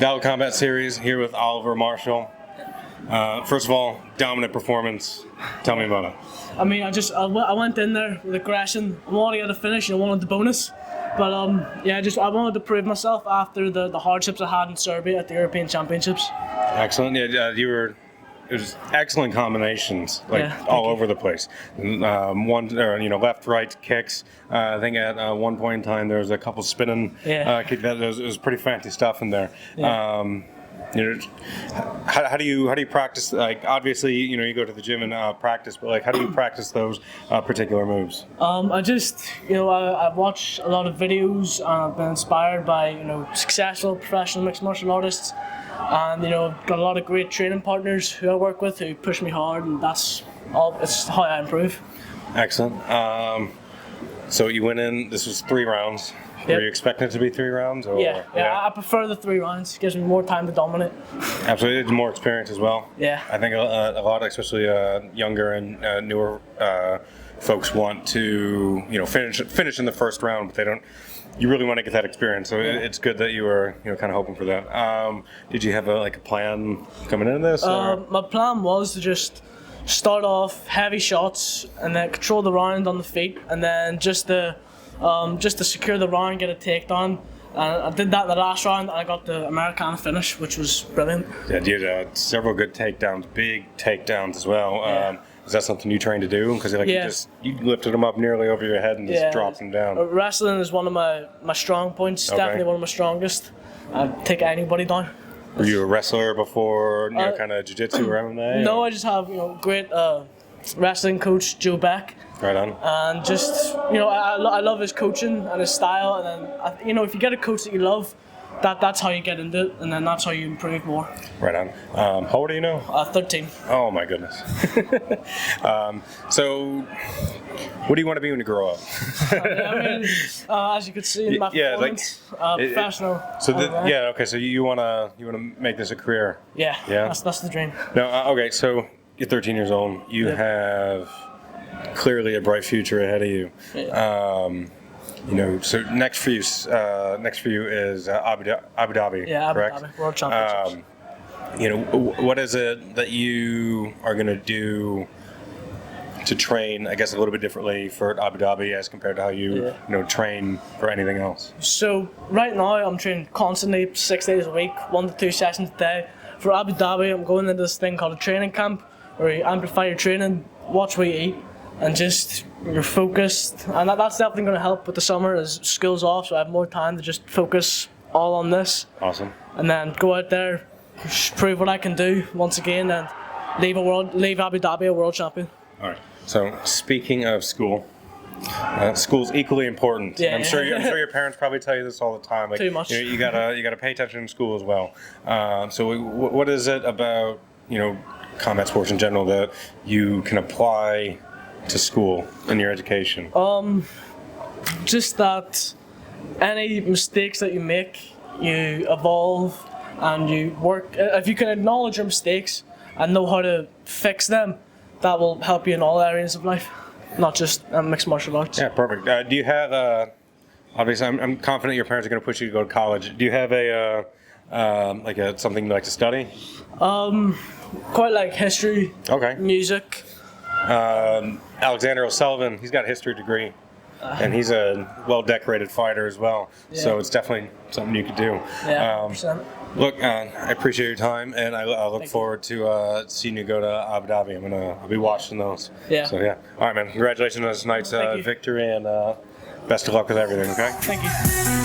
Valor Combat Series here with Oliver Marshall. First of all, dominant performance. Tell me about it. I mean, I went in there with aggression. I wanted to get a finish, I wanted the bonus. But I wanted to prove myself after the hardships I had in Serbia at the European Championships. Excellent. It was excellent combinations, all over the place. Left, right kicks. I think at one point in time there was a couple spinning kicks. It was pretty fancy stuff in there. Yeah. How do you practice? Like, obviously, you go to the gym and practice, but how do you practice those particular moves? I watch a lot of videos and I've been inspired by successful professional mixed martial artists, and got a lot of great training partners who I work with who push me hard, and it's how I improve. Excellent. So you went in. This was 3 rounds. Yep. Were you expecting it to be 3 rounds? Or, yeah, I prefer the 3 rounds. It gives me more time to dominate. Absolutely, it's more experience as well. Yeah. I think a lot, especially younger and newer folks, want to finish in the first round, but they don't. You really want to get that experience, so it's good that you were kind of hoping for that. Did you have a plan coming into this? My plan was to just start off heavy shots and then control the round on the feet, and then just to secure the round, get a takedown. I did that in the last round, and I got the Americana finish, which was brilliant. Yeah, you had several good takedowns, big takedowns as well. Yeah. Is that something you trained to do? Because you lifted them up nearly over your head and just dropped them down. Wrestling is one of my strong points. Okay. Definitely one of my strongest. I'd take anybody down. Were you a wrestler before, kind of jiu-jitsu or MMA? No, I just have great wrestling coach Joe Beck. Right on. And I love his coaching and his style, and then if you get a coach that you love, that's how you get into it, and then that's how you improve more. Right on. How old are you now? 13. Oh my goodness. So, what do you want to be when you grow up? As you can see in my performance, professional. Okay. So you wanna make this a career? Yeah. Yeah. That's the dream. No. Okay. So you're 13 years old. You have clearly a bright future ahead of you. Yeah. So next for you is Abu Dhabi. Yeah, Abu correct? Dhabi World Championships. What is it that you are going to do to train, I guess, a little bit differently for Abu Dhabi as compared to how you train for anything else? So right now I'm training constantly, 6 days a week, 1 to 2 sessions a day. For Abu Dhabi, I'm going into this thing called a training camp, where you amplify your training, watch what you eat, and just you're focused. And that's definitely going to help with the summer as school's off, so I have more time to just focus all on this. Awesome. And then go out there, prove what I can do once again, and leave Abu Dhabi a world champion. All right. So speaking of school, school's equally important. Yeah, I'm sure your parents probably tell you this all the time. Too much. You gotta pay attention in school as well. So what is it about combat sports in general that you can apply to school in your education? Just that any mistakes that you make, you evolve and you work. If you can acknowledge your mistakes and know how to fix them, that will help you in all areas of life, not just mixed martial arts. Yeah, perfect. Do you have obviously I'm confident your parents are going to push you to go to college. Do you have something you like to study? Quite like history. Okay. Music. Alexander O'Sullivan, he's got a history degree, and he's a well-decorated fighter as well. Yeah. So it's definitely something you could do. Yeah. Look, I appreciate your time, and I look forward to seeing you go to Abu Dhabi. I'll be watching those. Yeah. So yeah. All right, man. Congratulations on this night's victory, and best of luck with everything. Okay. Thank you.